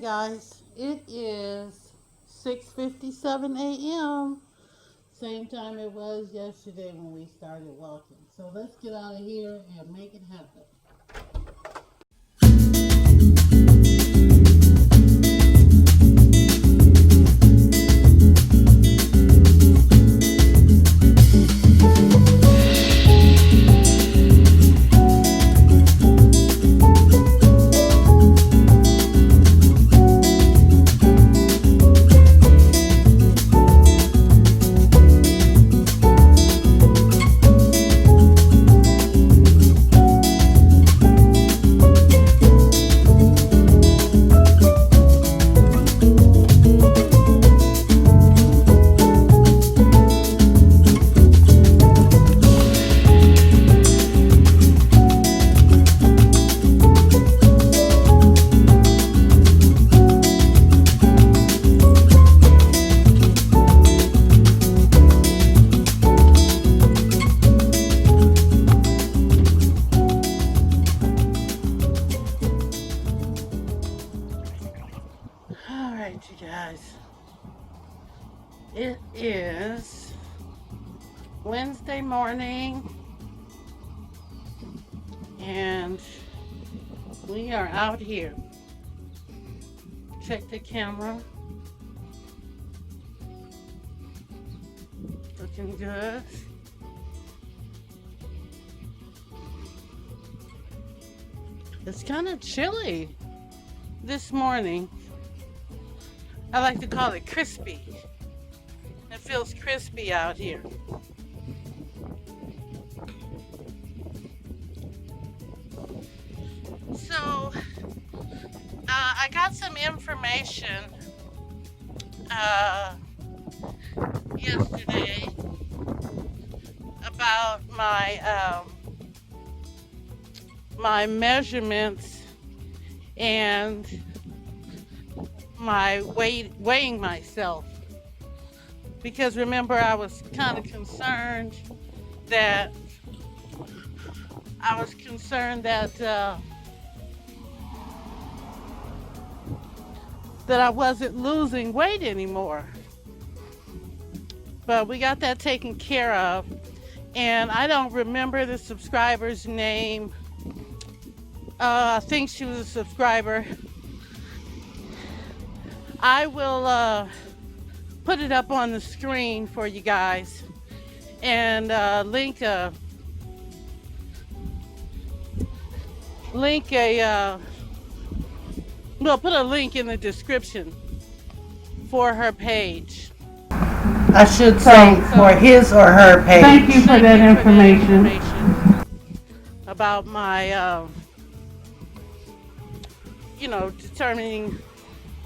Guys, it is 6:57 a.m. Same time it was yesterday when we started walking. So let's get out of here and make it happen. Alright, you guys. It is Wednesday morning, and we are out here. Check the camera. Looking good. It's kind of chilly this morning. I like to call it crispy. It feels crispy out here. So, I got some information yesterday about my measurements and my weighing myself, because remember I was kind of concerned that that I wasn't losing weight anymore. But we got that taken care of, and I don't remember the subscriber's name. I think she was a subscriber. I will put it up on the screen for you guys, and we'll put a link in the description for her page. I should say for his or her page. Thank you for that information. About my, determining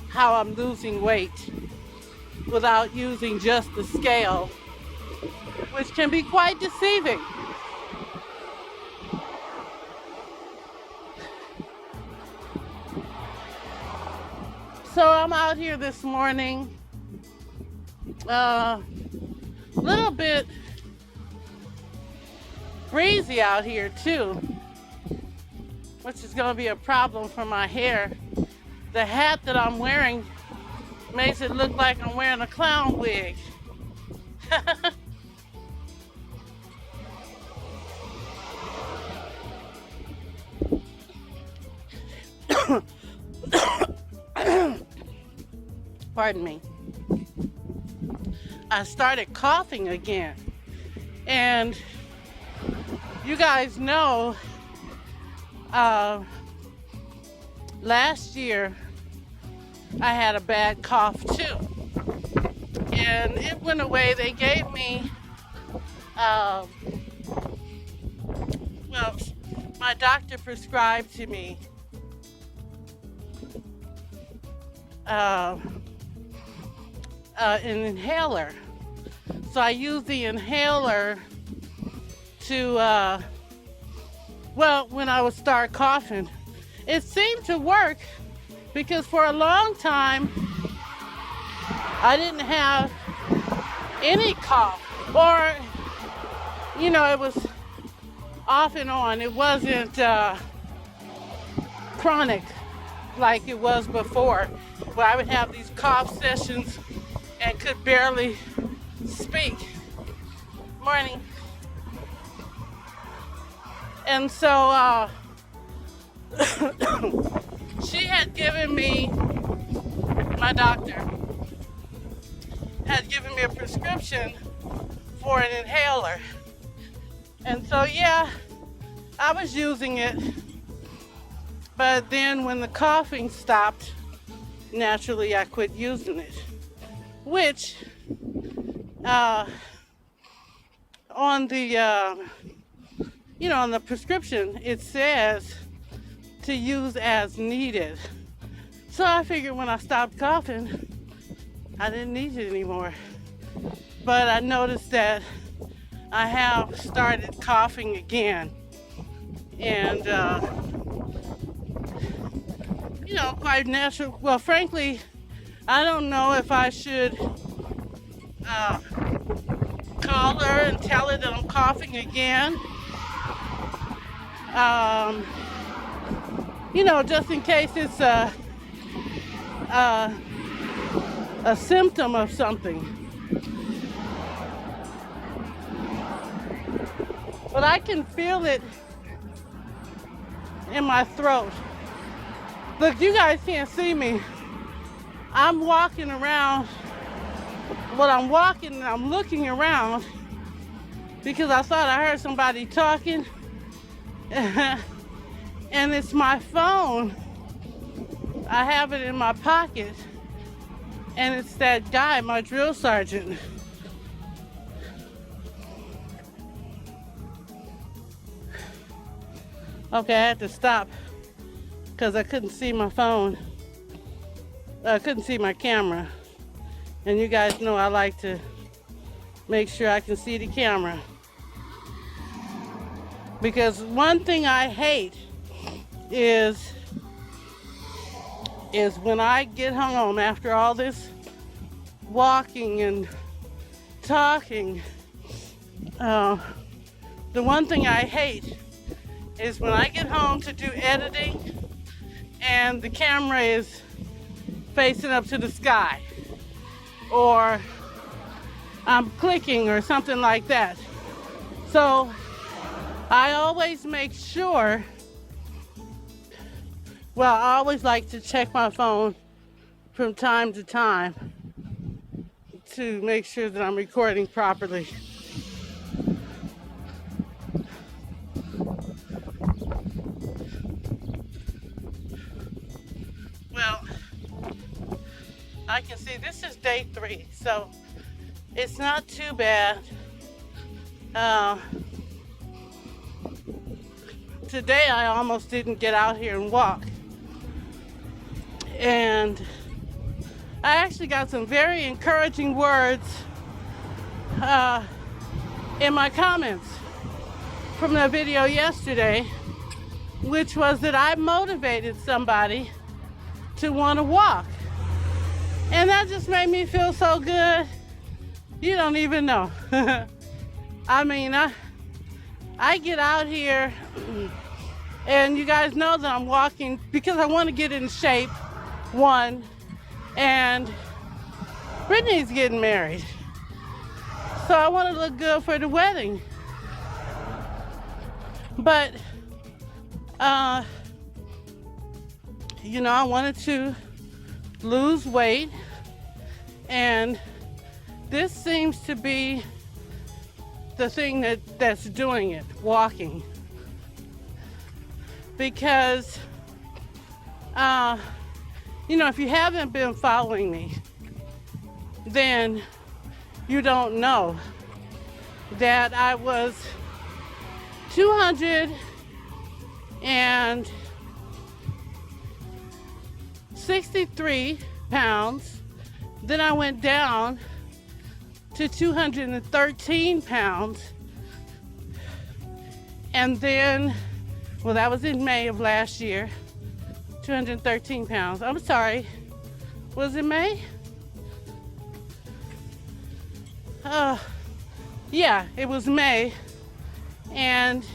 how I'm losing weight without using just the scale, which can be quite deceiving. So I'm out here this morning, little bit breezy out here too, which is going to be a problem for my hair. The hat that I'm wearing makes it look like I'm wearing a clown wig. Pardon me. I started coughing again. And you guys know, last year I had a bad cough too. And it went away. They gave me, my doctor prescribed to me an inhaler. So I used the inhaler to, when I would start coughing. It seemed to work, because for a long time I didn't have any cough, or it was off and on. It wasn't chronic like it was before, where I would have these cough sessions and could barely speak. Morning. And so she had given me, my doctor had given me a prescription for an inhaler. And so yeah, I was using it. But then when the coughing stopped, naturally I quit using it. Which on the on the prescription it says to use as needed. So I figured when I stopped coughing, I didn't need it anymore. But I noticed that I have started coughing again. And quite natural. Well, frankly, I don't know if I should call her and tell her that I'm coughing again. Just in case it's a symptom of something. But I can feel it in my throat. Look, you guys can't see me. I'm walking around. Well, I'm walking and I'm looking around because I thought I heard somebody talking. And it's my phone. I have it in my pocket. And it's that guy, my drill sergeant. Okay, I had to stop because I couldn't see my phone. I couldn't see my camera. And you guys know I like to make sure I can see the camera. Because one thing I hate is when I get home after all this walking and talking. The one thing I hate is when I get home to do editing and the camera is facing up to the sky, or I'm clicking or something like that. So I always make sure, I always like to check my phone from time to time to make sure that I'm recording properly. Well, I can see this is day 3, so it's not too bad. Today I almost didn't get out here and walk. And I actually got some very encouraging words in my comments from the video yesterday, which was that I motivated somebody to want to walk. And that just made me feel so good. You don't even know. I mean, I get out here and you guys know that I'm walking because I want to get in shape, one, and Brittany's getting married. So I want to look good for the wedding. But, I wanted to lose weight, and this seems to be the thing that's doing it, walking. Because, if you haven't been following me, then you don't know that I was 263 pounds. Then I went down to 213 pounds. And then, that was in May of last year. 213 pounds. I'm sorry. Was it May? Yeah, it was May. And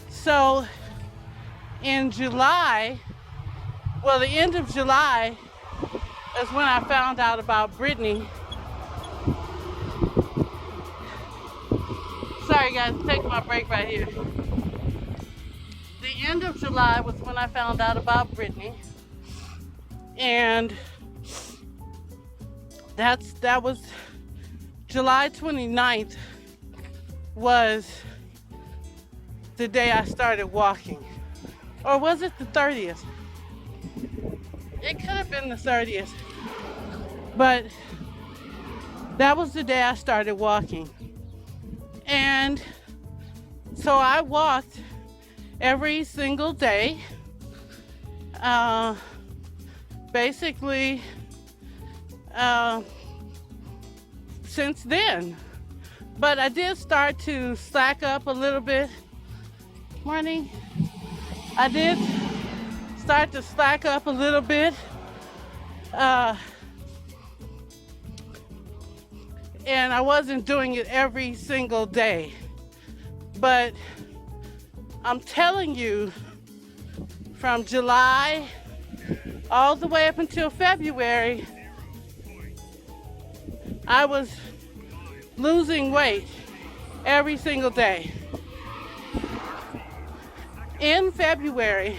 so in July, Well, the end of July is when I found out about Brittany. Sorry guys, I'm taking my break right here. The end of July was when I found out about Brittany. And that was July 29th was the day I started walking. Or was it the 30th? It could have been the 30th. But that was the day I started walking. And so I walked every single day. Basically, since then. But I did start to slack up a little bit. Morning. I did start to slack up a little bit. And I wasn't doing it every single day. But I'm telling you, from July all the way up until February, I was losing weight every single day. In February,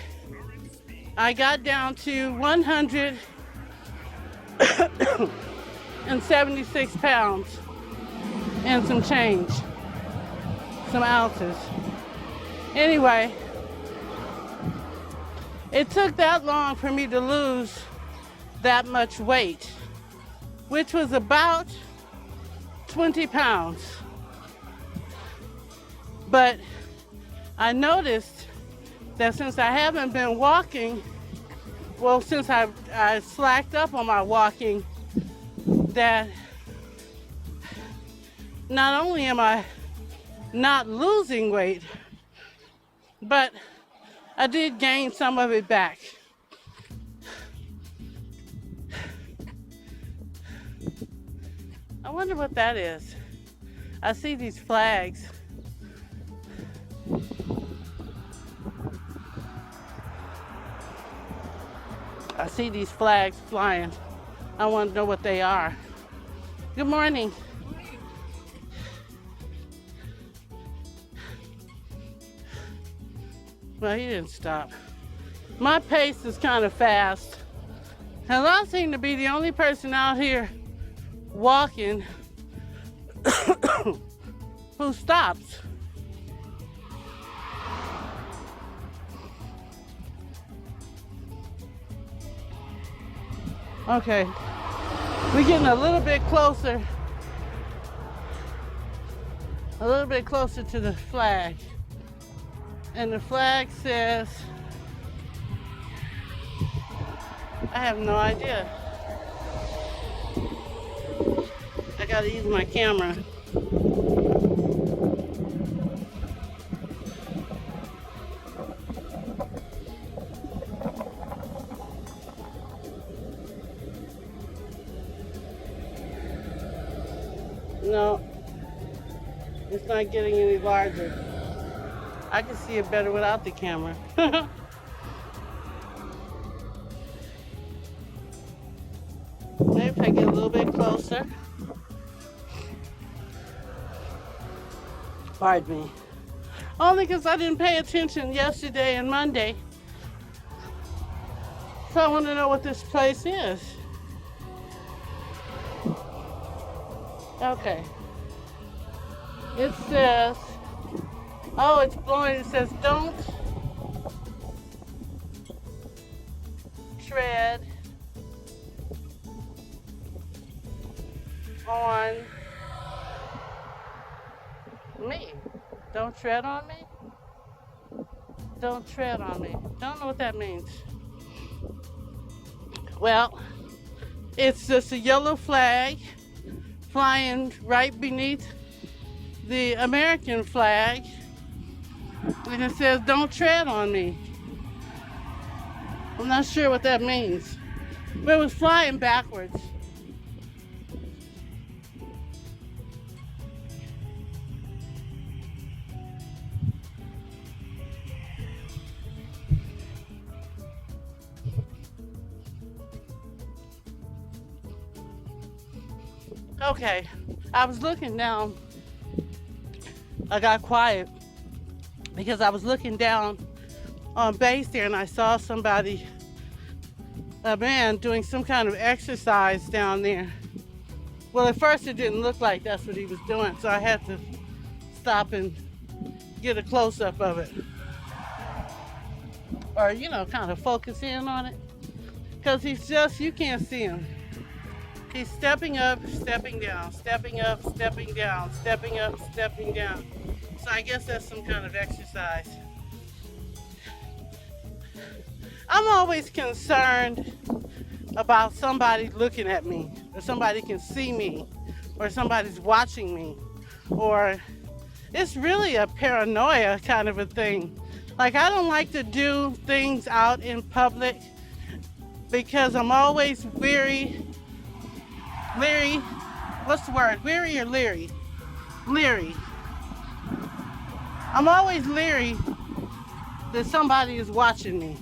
I got down to 176 pounds and some change, some ounces. Anyway, it took that long for me to lose that much weight, which was about 20 pounds. But I noticed that since I haven't been walking, well, since I slacked up on my walking, that not only am I not losing weight, but I did gain some of it back. I wonder what that is. I see these flags. I see these flags flying. I want to know what they are. Good morning. Well, he didn't stop. My pace is kind of fast. And I seem to be the only person out here walking who stops. Okay, we're getting a little bit closer to the flag. And the flag says, I have no idea. I gotta use my camera. No, it's not getting any larger. I can see it better without the camera. Maybe if I get a little bit closer. Pardon me. Only because I didn't pay attention yesterday and Monday. So I want to know what this place is. Okay. It says, oh, it's blowing. It says, don't tread on me. Don't tread on me? Don't tread on me. Don't know what that means. Well, it's just a yellow flag flying right beneath the American flag, and it says, don't tread on me. I'm not sure what that means, but it was flying backwards. Okay, I was looking down. I got quiet because I was looking down on base there and I saw somebody, a man, doing some kind of exercise down there. Well, at first it didn't look like that's what he was doing, so I had to stop and get a close-up of it. Or, kind of focus in on it. Because you can't see him. He's stepping up, stepping down, stepping up, stepping down, stepping up, stepping down. So I guess that's some kind of exercise. I'm always concerned about somebody looking at me, or somebody can see me, or somebody's watching me, or it's really a paranoia kind of a thing. Like, I don't like to do things out in public because I'm always leery, what's the word, weary or leery? Leery. I'm always leery that somebody is watching me.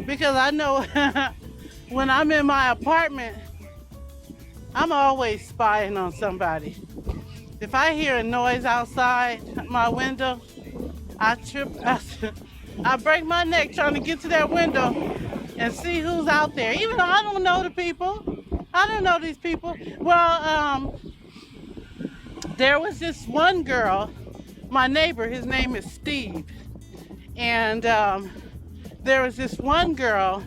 Because I know when I'm in my apartment, I'm always spying on somebody. If I hear a noise outside my window, I break my neck trying to get to that window and see who's out there. Even though I don't know the people. I don't know these people. Well, there was this one girl, my neighbor, his name is Steve. And there was this one girl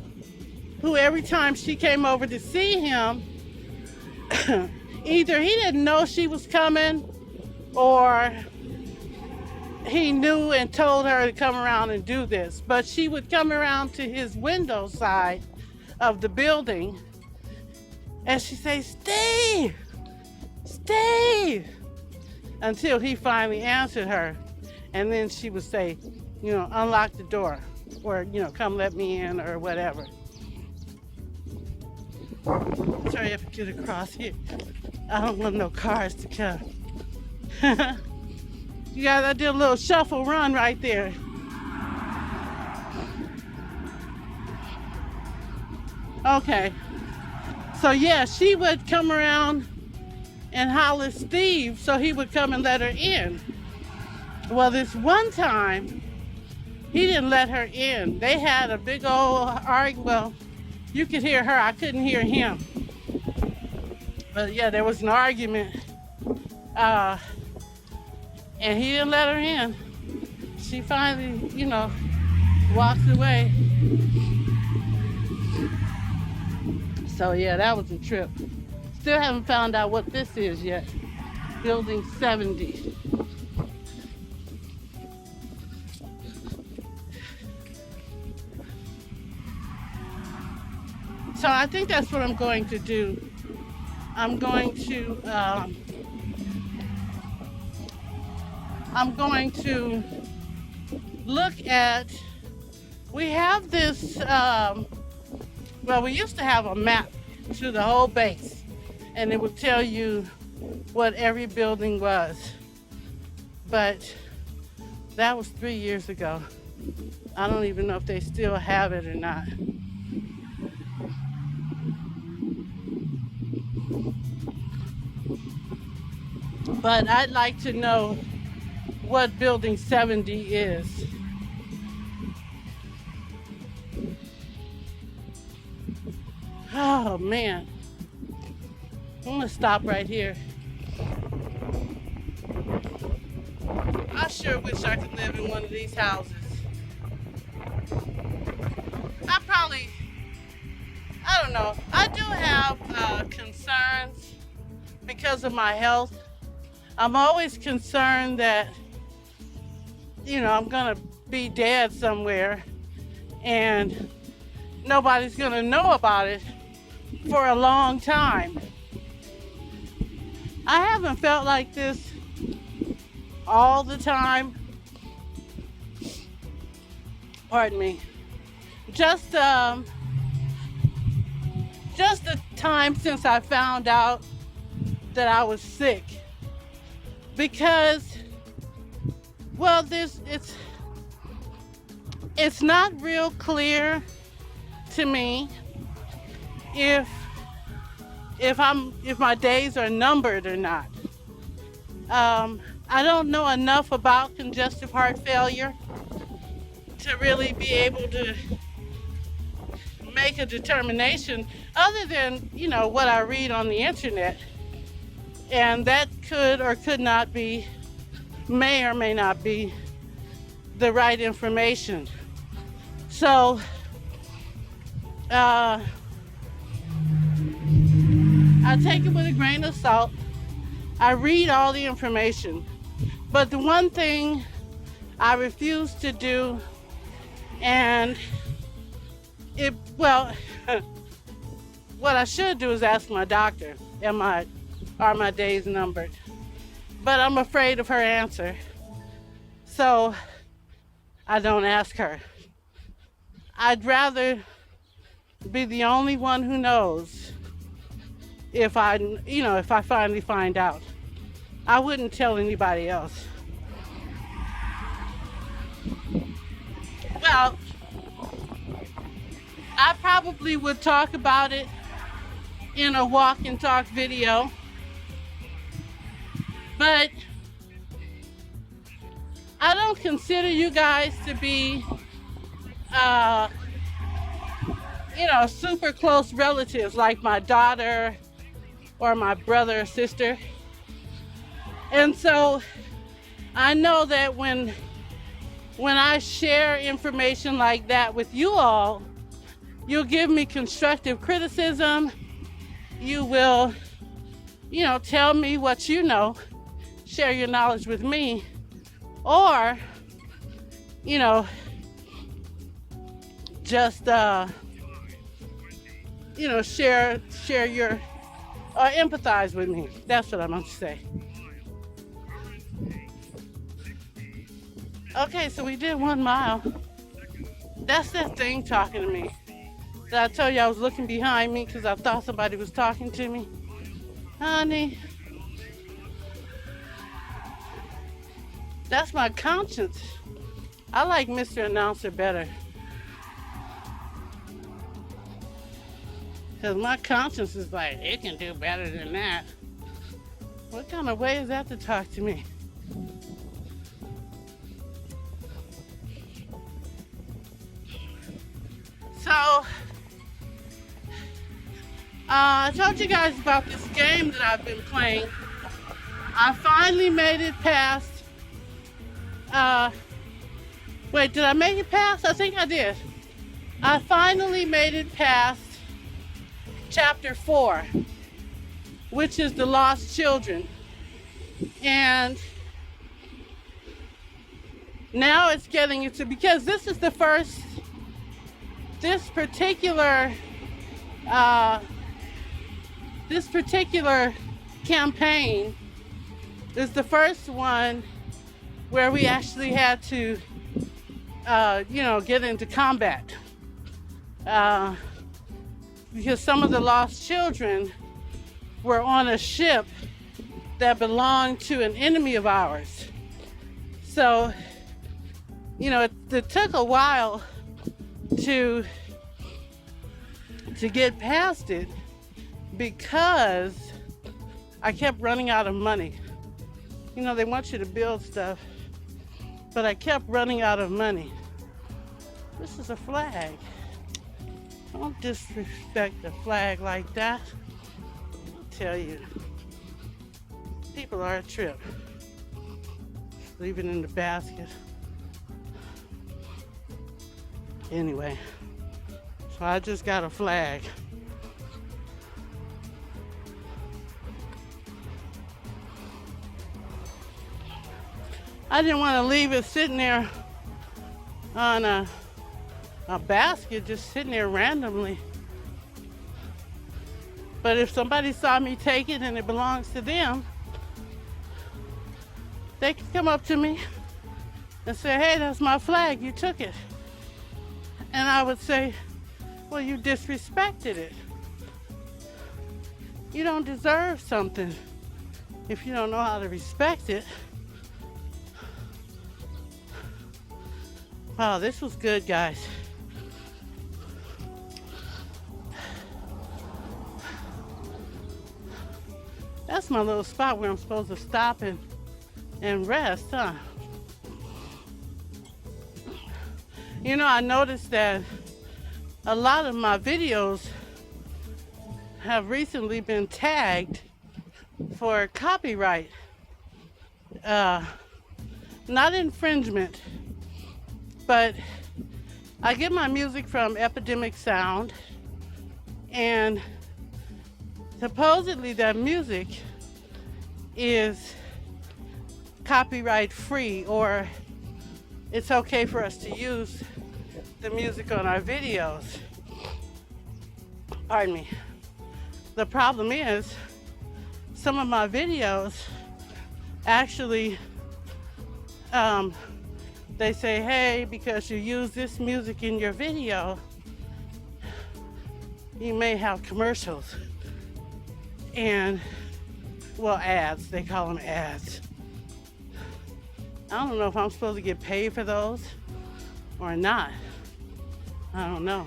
who every time she came over to see him, either he didn't know she was coming or he knew and told her to come around and do this. But she would come around to his window side of the building and she'd say, "Steve, Steve," until he finally answered her. And then she would say, unlock the door, or, come let me in, or whatever. Sorry if I get across here. I don't want no cars to come. You guys, I did a little shuffle run right there. Okay. So yeah, she would come around and holler Steve so he would come and let her in. Well, this one time, he didn't let her in. They had a big old argument. Well, you could hear her, I couldn't hear him. But yeah, there was an argument. And he didn't let her in. She finally, walked away. So yeah, that was a trip. Still haven't found out what this is yet. Building 70. So I think that's what I'm going to do. I'm going to look at, we have this, we used to have a map to the whole base, and it would tell you what every building was. But that was 3 years ago. I don't even know if they still have it or not. But I'd like to know what Building 70 is. Oh man, I'm gonna stop right here. I sure wish I could live in one of these houses. I don't know. I do have concerns because of my health. I'm always concerned that, I'm gonna be dead somewhere and nobody's gonna know about it for a long time. I haven't felt like this all the time. Pardon me. Just the time since I found out that I was sick. Because, well, it's not real clear to me if if my days are numbered or not. I don't know enough about congestive heart failure to really be able to make a determination other than, what I read on the internet. And that could or could not be, may or may not be the right information. So, I take it with a grain of salt. I read all the information. But the one thing I refuse to do, and what I should do is ask my doctor, are my days numbered? But I'm afraid of her answer, so I don't ask her. I'd rather be the only one who knows if I finally find out. I wouldn't tell anybody else. Well, I probably would talk about it in a walk and talk video, but I don't consider you guys to be, super close relatives like my daughter or my brother or sister. And so I know that when I share information like that with you all, you'll give me constructive criticism. You will, tell me what you know, share your knowledge with me, or, just, share your, or empathize with me. That's what I meant to say. Okay, so we did 1 mile. That's that thing talking to me. Did I tell you I was looking behind me because I thought somebody was talking to me? Honey, that's my conscience. I like Mr. Announcer better. Because my conscience is like, it can do better than that. What kind of way is that to talk to me? So, I told you guys about this game that I've been playing. I finally made it past, wait, did I make it past? I think I did. I finally made it past chapter 4, which is the lost children. And now it's getting into, because this is the first, this particular campaign is the first one where we actually had to, get into combat. Because some of the lost children were on a ship that belonged to an enemy of ours. So, it took a while to get past it because I kept running out of money. They want you to build stuff, but I kept running out of money. This is a flag. Don't disrespect the flag like that. I'll tell you, people are a trip. Leave it in the basket. Anyway, so I just got a flag. I didn't want to leave it sitting there on a basket, just sitting there randomly. But if somebody saw me take it and it belongs to them, they could come up to me and say, hey, that's my flag, you took it. And I would say, well, you disrespected it. You don't deserve something if you don't know how to respect it. Wow, this was good, guys. That's my little spot where I'm supposed to stop and rest, huh? You know, I noticed that a lot of my videos have recently been tagged for copyright. Not infringement, but I get my music from Epidemic Sound, and supposedly that music is copyright free, or it's okay for us to use the music on our videos. Pardon me. The problem is some of my videos actually they say, hey, because you use this music in your video, you may have commercials and, well, ads. They call them ads. I don't know if I'm supposed to get paid for those or not. I don't know.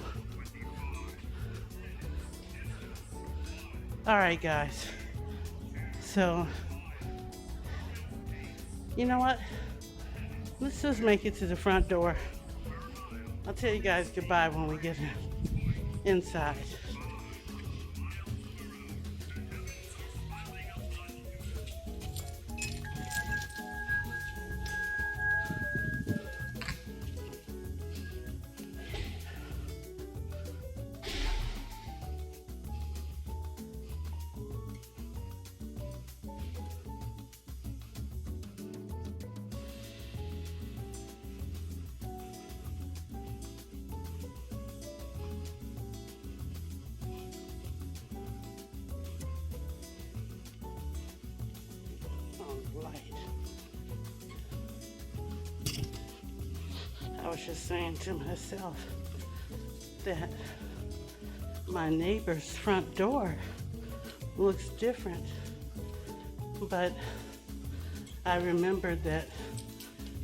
All right, guys. So, you know what? Let's just make it to the front door. I'll tell you guys goodbye when we get inside. I was just saying to myself that my neighbor's front door looks different, but I remembered that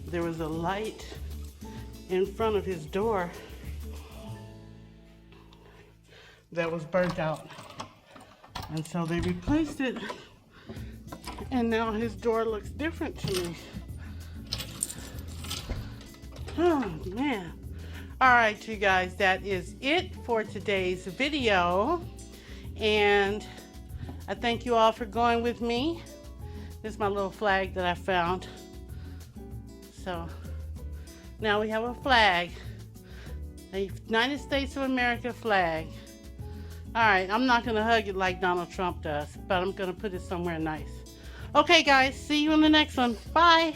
there was a light in front of his door that was burnt out, and so they replaced it, and now his door looks different to me. Oh man. All right, you guys, that is it for today's video, and I thank you all for going with me. This is my little flag that I found. So now we have a flag, a United States of America flag. All right, I'm not gonna hug it like Donald Trump does, but I'm gonna put it somewhere nice. Okay guys, see you in the next one. Bye.